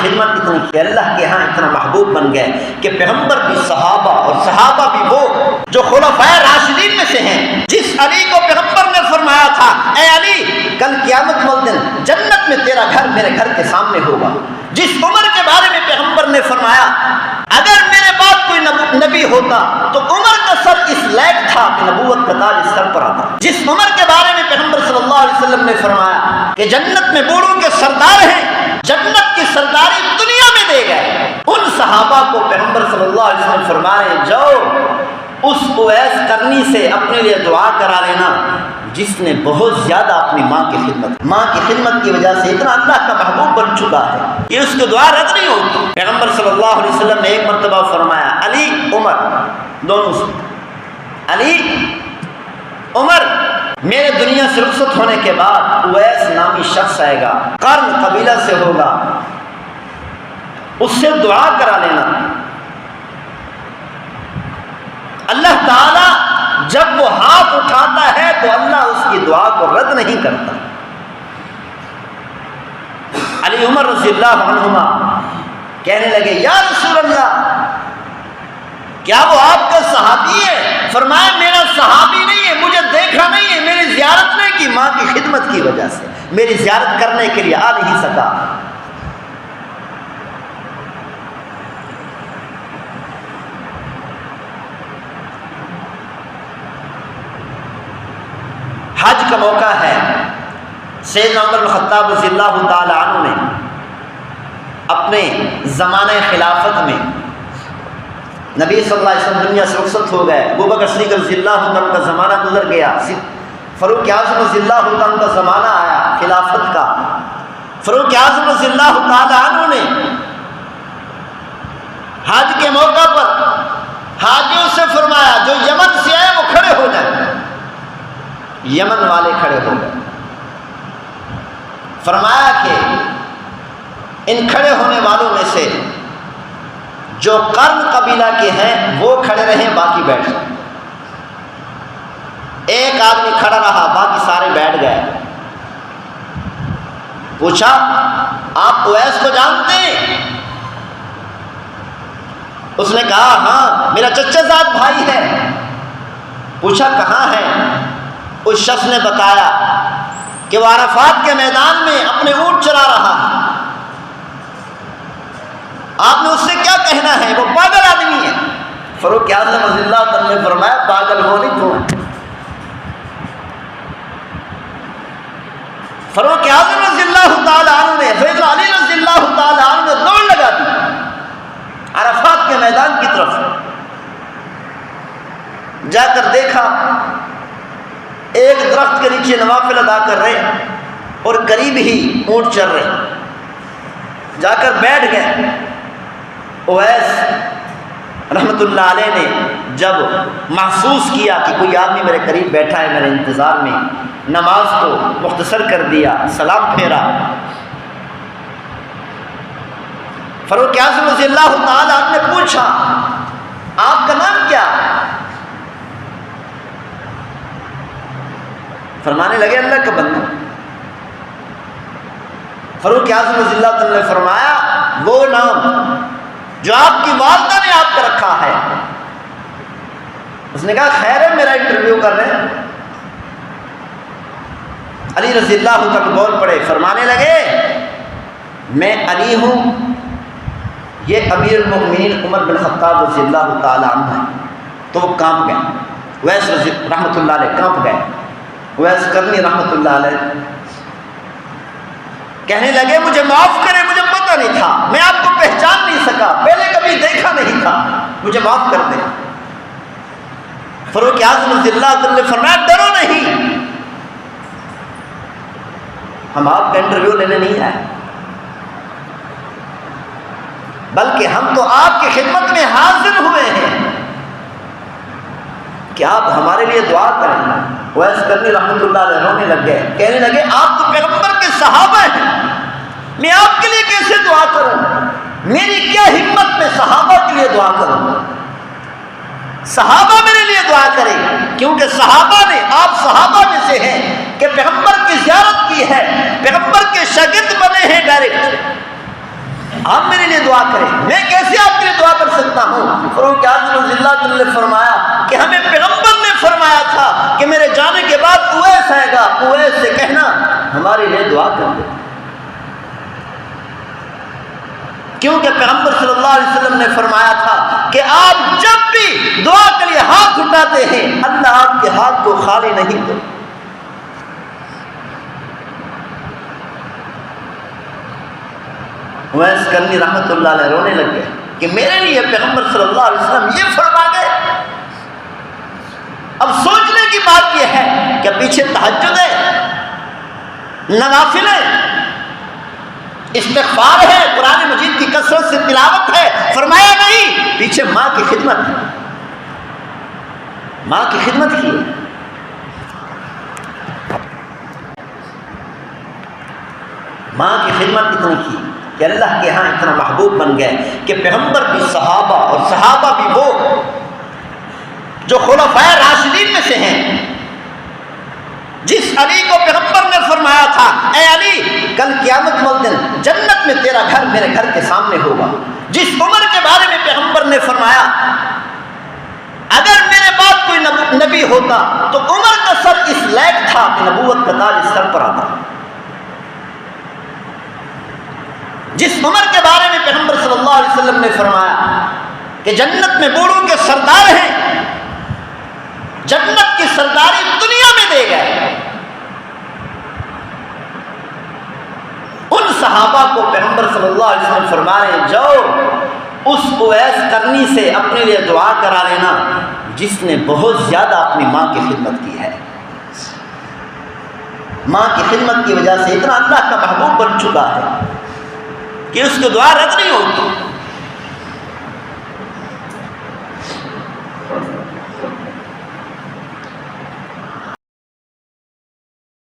خدمت اتنی کی، اللہ کے ہاں اتنا محبوب بن گئے کہ پیغمبر بھی صحابہ اور صحابہ بھی وہ جو خلفائے راشدین میں سے ہیں، جس علی کو پیغمبر نے فرمایا تھا اے علی کل قیامت والے دن جنت میں تیرا گھر میرے گھر کے سامنے ہوگا، جس عمر کے بارے میں پیغمبر نے فرمایا اگر میرے بعد کوئی نبی ہوتا تو عمر کا سر اس لائق تھا کہ نبوت کا تاج اس سر پر آتا، جس عمر کے بارے میں پیغمبر صلی اللہ علیہ وسلم نے فرمایا کہ جنت میں بوڑھوں کے سردار ہیں، جنت کی سرداری دنیا میں دے گئے، ان صحابہ کو پیغمبر صلی اللہ علیہ وسلم فرمائے جاؤ اس اویس کرنی سے اپنے لیے دعا کرا لینا جس نے بہت زیادہ اپنی ماں کی خدمت کی وجہ سے اتنا اللہ کا محبوب بن چکا ہے، یہ اس کی دعا رد نہیں ہوگی۔ پیغمبر صلی اللہ علیہ وسلم نے ایک مرتبہ فرمایا علی عمر دونوں سے، علی عمر میرے دنیا سے رخصت ہونے کے بعد اویس نامی شخص آئے گا، قرن قبیلہ سے ہوگا، اس سے دعا کرا لینا، اللہ تعالی جب وہ ہاتھ اٹھاتا ہے تو اللہ اس کی دعا کو رد نہیں کرتا۔ علی عمر رضی اللہ عنہما کہنے لگے یا رسول اللہ کیا وہ آپ کا صحابی ہے؟ فرمایا میرا صحابی نہیں ہے، مجھے دیکھا نہیں ہے، میری زیارت نہیں کی، ماں کی خدمت کی وجہ سے میری زیارت کرنے کے لیے آ نہیں سکا۔ حج کا موقع ہے، سیدنا عمر بن خطاب رضی اللہ تعالی عنہ نے اپنے زمانہ خلافت میں نبی صلی اللہ علیہ وسلم دنیا سے رخصت ہو گئے، ابوبکر صدیق رضی اللہ عنہ کا زمانہ گزر گیا، فاروق اعظم رضی اللہ عنہ کا زمانہ آیا خلافت کا، فاروق اعظم رضی اللہ تعالی عنہ نے حج کے موقع پر حاجیوں سے فرمایا جو یمن سے آئے وہ کھڑے ہو جائیں، یمن والے کھڑے ہو گئے، فرمایا کہ ان کھڑے ہونے والوں میں سے جو قرن قبیلہ کے ہیں وہ کھڑے رہیں، باقی بیٹھ جائیں۔ ایک آدمی کھڑا رہا، باقی سارے بیٹھ گئے۔ پوچھا آپ اویس کو جانتے ہیں؟ اس نے کہا ہاں میرا چچا زاد بھائی ہے۔ پوچھا کہاں ہے؟ اس شخص نے بتایا کہ وہ عرفات کے میدان میں اپنے اونٹ چلا رہا ہے۔ آپ نے اس سے کیا کہنا ہے؟ وہ پاگل آدمی ہے۔ فاروق اعظم رضی اللہ عنہ نے فرمایا پاگل ہونے کیوں ہے؟ فاروق اعظم رضی اللہ تعالی عنہ نے سیدنا علی رضی اللہ تعالی عنہ نے دوڑ لگا دی عرفات کے میدان کی طرف، جا کر دیکھا ایک درخت کے نیچے نوافل ادا کر رہے اور قریب ہی اونٹ چل رہے، جا کر بیٹھ گئے۔ اویس رحمت اللہ علیہ نے جب محسوس کیا کہ کوئی آدمی میرے قریب بیٹھا ہے میرے انتظار میں، نماز کو مختصر کر دیا، سلام پھیرا۔ فاروق اعظم رضی اللہ تعالی عنہ نے پوچھا آپ کا نام کیا؟ فرمانے لگے اللہ کا بندہ۔ فاروق اعظم رضی اللہ تعالی نے فرمایا وہ نام جو آپ کی والدہ نے آپ کا رکھا ہے۔ اس نے کہا خیر ہے میرا انٹرویو کر رہے ہیں۔ علی رضی اللہ تعالی بول پڑے، فرمانے لگے میں علی ہوں، یہ امیر المؤمنین عمر بن خطاب رضی اللہ تعالی عنہ ہے۔ تو وہ کانپ گئے، اویس رحمۃ اللہ علیہ کانپ گئے۔ اویس کرنی رحمۃ اللہ علیہ کہنے لگے مجھے معاف کریں، مجھے پتہ نہیں تھا، میں آپ کو پہچان نہیں سکا، پہلے کبھی دیکھا نہیں تھا، مجھے معاف کر دیں۔ فاروق اعظم رضی اللہ عنہ نے فرمایا ڈرو نہیں، ہم آپ کا انٹرویو لینے نہیں آئے، بلکہ ہم تو آپ کی خدمت میں حاضر ہوئے ہیں کہ آپ ہمارے لیے دعا کریں۔ اویس کرنی رحمۃ اللہ علیہ رونے لگ گئے، کہنے لگے آپ تو پیغمبر کے صحابہ ہیں، میں آپ کے لیے کیسے دعا کروں؟ میری کیا ہمت میں صحابہ کے لیے دعا کروں؟ صحابہ میرے لیے دعا کریں، کیونکہ صحابہ نے، آپ صحابہ میں سے ہیں کہ پیغمبر کی زیارت کی ہے، پیغمبر کے شاگرد بنے ہیں ڈائریکٹ۔ آپ میرے لیے دعا کریں، میں کیسے آپ کے لیے دعا کر سکتا ہوں؟ فاروق اعظم رضی اللہ عنہ نے فرمایا کہ ہمیں پیغمبر نے فرمایا تھا کہ میرے جانے کے بعد اویس آئے گا، اویس سے کہنا ہمارے لیے دعا کر دے، کیونکہ پیغمبر صلی اللہ علیہ وسلم نے فرمایا تھا کہ آپ جب بھی دعا کے لیے ہاتھ اٹھاتے ہیں اللہ آپ کے ہاتھ کو خالی نہیں دے۔ اویس کرنی رحمت اللہ علیہ رونے لگ گئے کہ میرے لیے پیغمبر صلی اللہ علیہ وسلم یہ فرما گئے۔ اب سوچنے کی بات یہ ہے کہ پیچھے تہجد ہے، نوافل ہے، استغفار ہے، قرآن مجید کی کثرت سے تلاوت ہے، فرمایا نہیں پیچھے ماں کی خدمت ہے، ماں کی خدمت کی، ماں کی خدمت اتنی کی کہ اللہ کے ہاں اتنا محبوب بن گئے کہ پیغمبر بھی صحابہ اور صحابہ بھی وہ جو خلفائے راشدین میں سے ہیں، جس علی کو پیغمبر نے فرمایا تھا اے علی کل قیامت والے دن جنت میں تیرا گھر میرے گھر کے سامنے ہوگا، جس عمر کے بارے میں پیغمبر نے فرمایا اگر میرے بعد کوئی نبی ہوتا تو عمر کا سر اس لائق تھا کہ نبوت کا تاج اس سر پر آتا، جس عمر کے بارے میں پیغمبر صلی اللہ علیہ وسلم نے فرمایا کہ جنت میں بوڑھوں کے سردار ہیں، جنت کی سرداری دنیا میں دے گئے، ان صحابہ کو پیغمبر صلی اللہ علیہ وسلم فرما رہے ہیں جاؤ اس اویس کرنی سے اپنے لیے دعا کرا لینا جس نے بہت زیادہ اپنی ماں کی خدمت کی ہے، ماں کی خدمت کی وجہ سے اتنا اللہ کا محبوب بن چکا ہے کہ اس کو دعا رد نہیں ہوگی۔